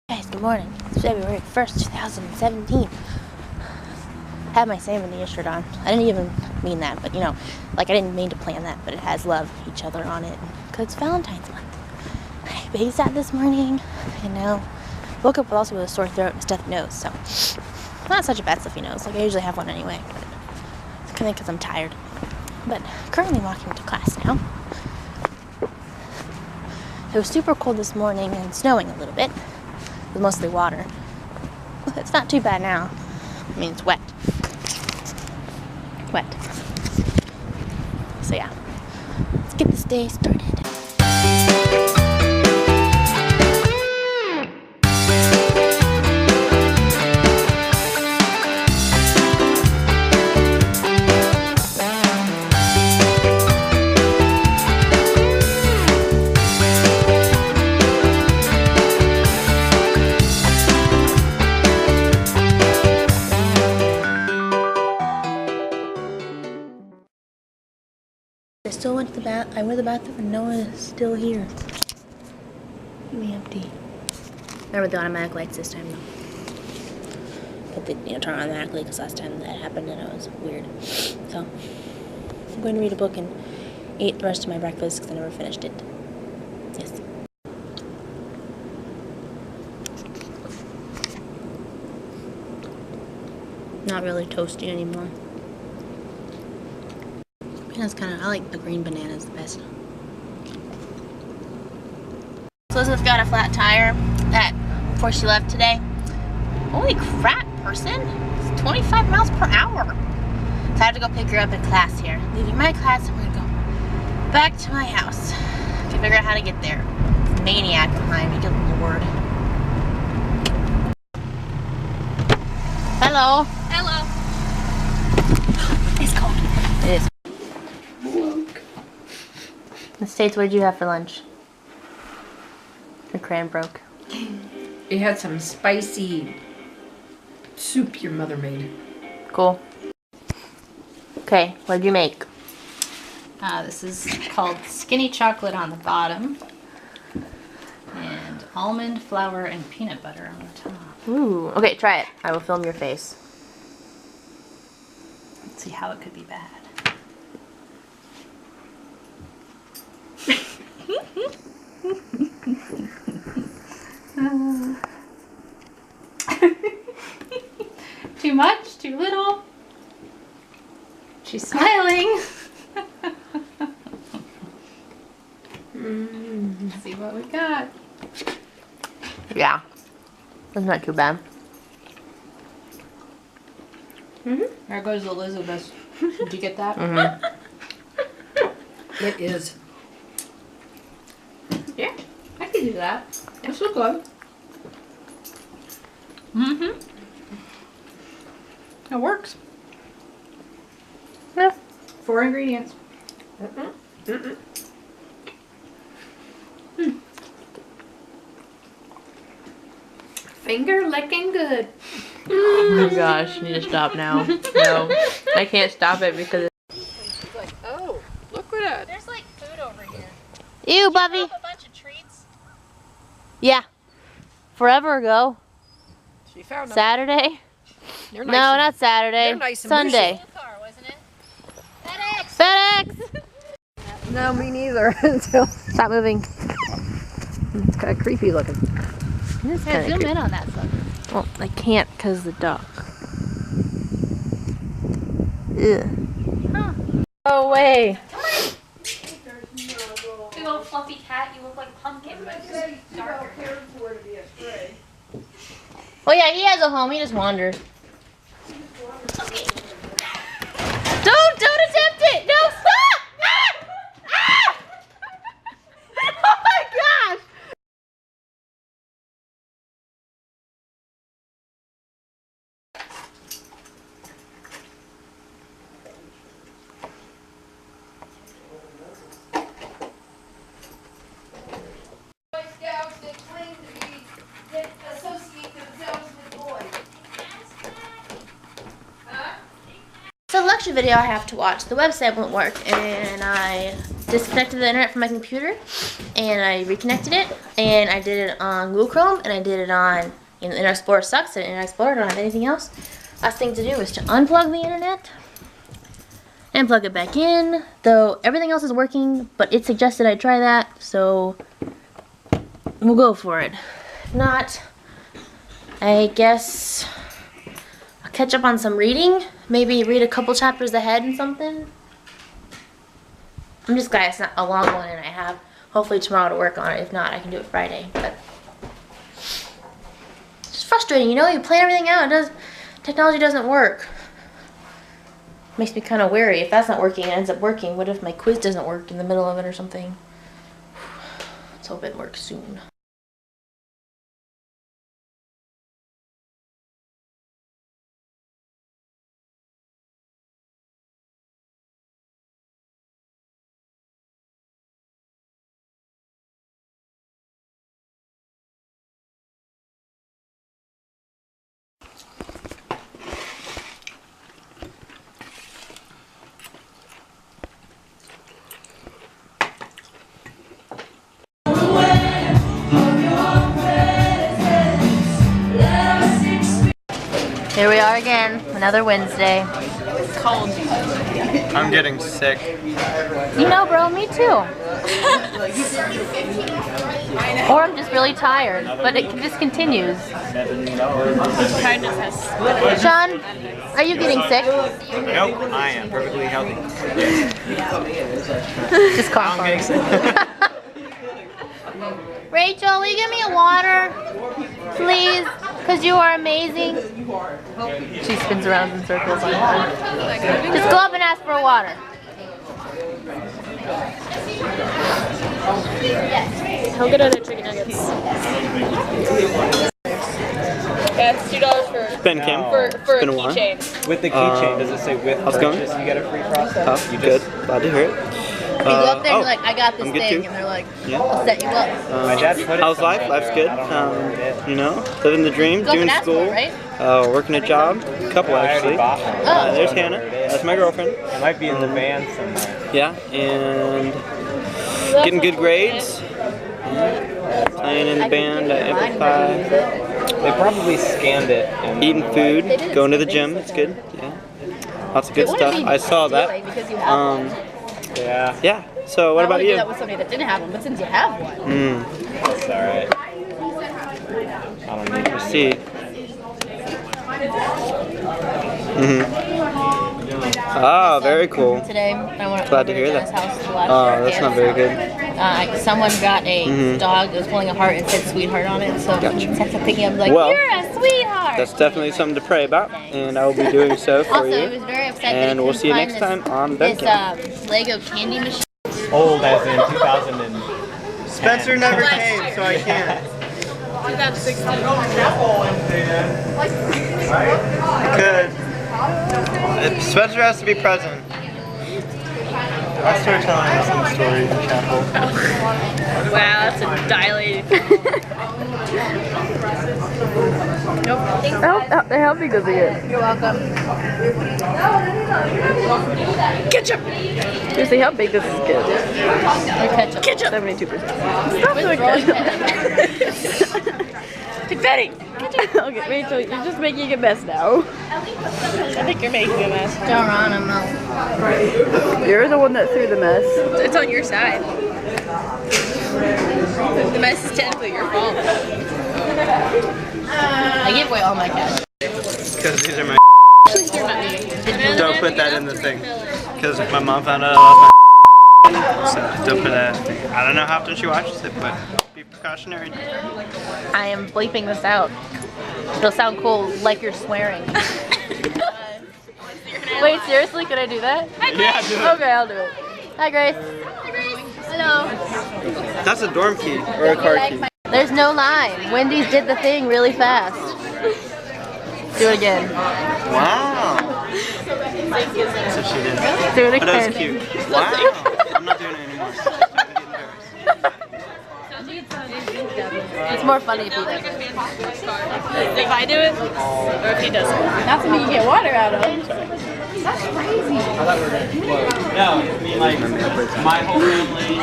Guys, good morning. It's February 1st, 2017. I have my Sam and Nia shirt on. I didn't even mean that, but I didn't mean to plan that, but it has love each other on it because it's Valentine's month. I babysat this morning, woke up also with a sore throat and a stuffy nose, so not such a bad stuffy nose. I usually have one anyway, but it's kind of because I'm tired. But currently walking to class now. It was super cold this morning and snowing a little bit. It was mostly water. It's not too bad now. I mean, it's wet. So yeah, let's get this day started. I still went to the I went to the bathroom and no one is still here. Keep me empty. Remember the automatic lights this time though. But they turn on automatically because last time that happened and it was weird. So I'm going to read a book and eat the rest of my breakfast because I never finished it. Yes. Not really toasty anymore. I like the green bananas the best. So Elizabeth got a flat tire before she left today. Holy crap, person. It's 25 miles per hour. So I have to go pick her up at class here. Leaving my class, I'm gonna go back to my house to figure out how to get there. Maniac behind me, good lord. Hello. Hello. It's cold. It is. In the States, what did you have for lunch? The crayon broke. It had some spicy soup your mother made. Cool. Okay, what did you make? This is called skinny chocolate on the bottom. And almond flour and peanut butter on the top. Ooh. Okay, try it. I will film your face. Let's see how it could be bad. Too much? Too little? She's smiling. Let's see what we got. Yeah. That's not too bad. There goes Elizabeth. Did you get that? It is. Yeah, I can do that. It's so good. It works. Yeah. 4 ingredients. Finger licking good. Oh my gosh, you need to stop now. No, I can't stop it because She's like, oh, look what a... There's like food over here. Ew, Bubby. A bunch of treats. Yeah. Forever ago. She found them. Saturday? You're No, nice not Saturday. They're nice and Sunday. Blue car, wasn't it? FedEx. FedEx! No, me neither. Until Stop moving. it's kind of creepy looking. It is Yeah, kinda zoom creepy. in on that sucker. Well, I can't because the dog. Ugh. Huh. Go away. Big old fluffy cat, you look like a pumpkin, but just darker. Oh yeah, he has a home. He just wanders. Okay. Don't attempt it. No, stop! Ah! Ah! Oh my gosh! Boy Scouts that claim that associate themselves with boys. Huh? So lecture video I have to watch. The website won't work, and I disconnected the internet from my computer, and I reconnected it, and I did it on Google Chrome, and I did it on Internet Explorer sucks, and Internet Explorer don't have anything else. Last thing to do is to unplug the internet and plug it back in, though everything else is working, but it suggested I try that, so we'll go for it. If not, I guess I'll catch up on some reading, maybe read a couple chapters ahead and something. I'm just glad it's not a long one and I have hopefully tomorrow to work on it. If not, I can do it Friday. But it's just frustrating, you know, you plan everything out, technology doesn't work. Makes me kind of wary. If that's not working, it ends up working. What if my quiz doesn't work in the middle of it or something? Let's hope it works soon. Here we are again, another Wednesday. It's cold. I'm getting sick. You know, bro, me too. Or I'm just really tired, but it just continues. Sean, are you getting sick? Nope, I am perfectly healthy. Just cough on me. Rachel, will you give me a water? Please? Because you are amazing. She spins around in circles. Just go up and ask for a water. How good are their chicken nuggets? Yeah, it's $2 for Ben Kim. for a been a while. keychain. With the keychain, does it say with how's it going? purchase you get a free process? Oh, You good. just- Glad to hear it. You go up there and you're like, I got this I'm good thing. too. And they're like, Yeah. I'll set you up. My dad put it How's life? somewhere Life's there. good. I don't know where it is. You know, living the dream, Go up doing and ask for school, it, right? working a job, a couple I already actually. bought one. There's I don't know Hannah. where it is. That's my girlfriend. It might be in the van somewhere. Yeah, and getting good grades. Playing in the band at Amplify. They probably scanned it. And Eating food, going to the gym. It's good. Yeah, lots of good stuff. I saw that. Because you have one. yeah, Yeah. So what about I would do you? that with somebody that didn't have one, but since you have one. it's all right. I don't need to See. Ah, very cool. Today, I went Glad over to hear Jenna's that. house to watch Oh, her that's not kids. very good. Someone got a dog that was pulling a heart and said sweetheart on it, so Gotcha. he texted thinking I'm like, Well, you're a sweetheart! That's definitely something to pray about, and I will be doing so for Also, he you. was very upset that And he we'll couldn't see you find next time on this Benkin. Lego candy machine. Old as in 2000 and Spencer never came, so I can't. 2016. Could. Spencer has to be present. I'll start telling us some stories in chapel. Wow, that's a dilated. How big is it? You're welcome. Ketchup! Seriously, how big does this get? Ketchup. 72%. Confetti! Okay, Rachel, you're just making a mess now. I think you're making a mess. Geronimo. You're the one that threw the mess. It's on your side. The mess is technically your fault. I gave away all my cash. Because these are my. You're not me. Don't put that in the thing. Because if my mom found out I lost my. So don't put that in the thing. I don't know how often she watches it, but be precautionary. I am bleeping this out. It'll sound cool, like you're swearing. Wait, seriously? Could I do that? Yeah, do it. Okay, I'll do it. Hi, Grace. Hello. That's a dorm key or a car key. There's no line. Wendy's did the thing really fast. Do it again. Wow. That's what she did. Do it But that again. was cute. Wow. I'm not doing it anymore. It's more funny if he does it. If I do it, or if he doesn't. Not something you get water out of. No, I mean like my whole family.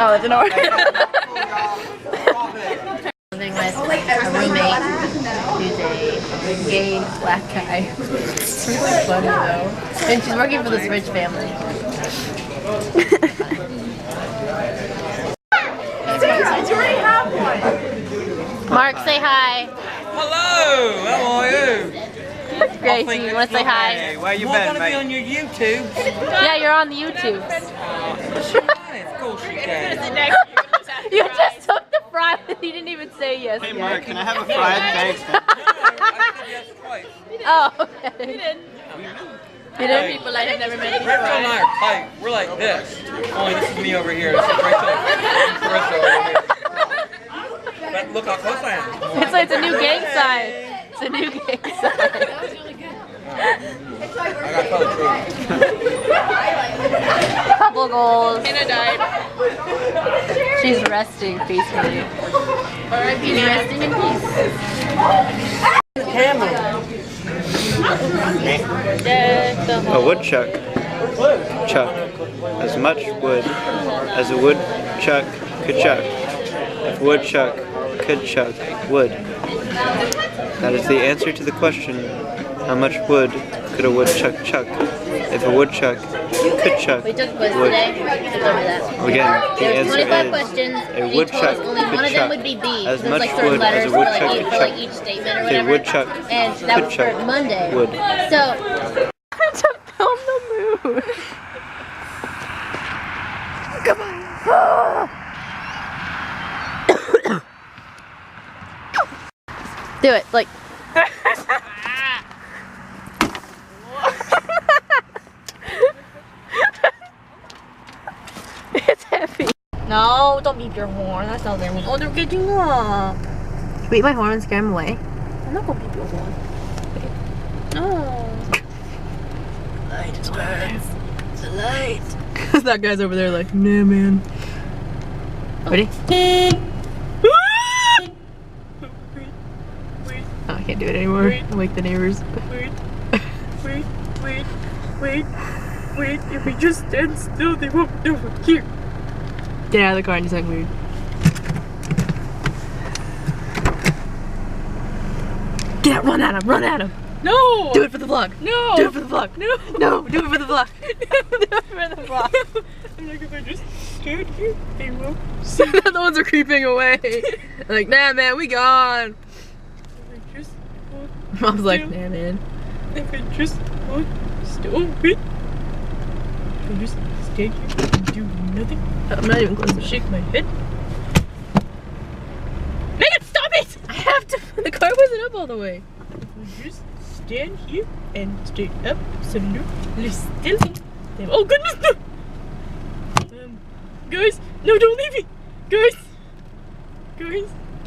Oh, it's an order. Living with a roommate who's a gay black guy. It's really funny though. And she's working for this rich family. Mark, say hi. Hello, how are you? Gracie, you want to say hi? Hey, where you We're been, gonna be mate? on your YouTube. Yeah, you're on the YouTube. Of course you can. You just took the fry, but you didn't even say yes Hey, yet. Mark, can I have a fried thanks? I said yes twice. Oh, okay. You didn't. You didn't? Hey. People like have never made any Rachel and fries. I are tight. We're like this. Only this is me over here. This is Rachel. This is Rachel over here. But look how close I am. It's a new gang sign. It's a new gang sign. I gotta tell the truth. Couple goals. Hannah died. She's resting peacefully. She's resting in peace. A woodchuck. Chuck. As much wood as a woodchuck could chuck. If a woodchuck could chuck wood. That is the answer to the question, how much wood could a woodchuck chuck? If a woodchuck could chuck We took quiz wood. today. It's over that. Again, the There was 25 answer questions. is a Each woodchuck was only one could of them chuck would be B. as There's much like certain wood letters as a for woodchuck like, could for like chuck. each statement or If a whatever. woodchuck And that could was chuck for Monday. wood. So To film the moon. Come on. do it. Like. It's heavy. No, don't beep your horn. That sounds like oh, they're getting up. Beep my horn and scare them away. I'm not gonna beep your horn. No. Light is burns. It's a light. That guy's over there like, nah, man. Ready? Oh, I can't do it anymore. I'll wake the neighbors. Wait. If we just stand still, they won't know we're here. Get out of the car and do something weird. Get out, run at him. No! Do it for the vlog. No! Do it for the vlog. No! No, do it for the vlog. Do it for the vlog. I'm like, if I just stand here, they won't see. The ones are creeping away. Like, nah, man, we gone. If I just hold Mom's like, still. nah, man. If I just hold still, wait. If I just stand here and do nothing, I'm not even close enough. shake my head. Megan, stop it! I have to. The car wasn't up all the way. If I just stand here and stay absolutely still. Oh goodness, no! Guys, no, don't leave me! Guys,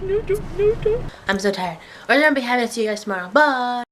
no, don't. I'm so tired. We're gonna be happy to see you guys tomorrow. Bye.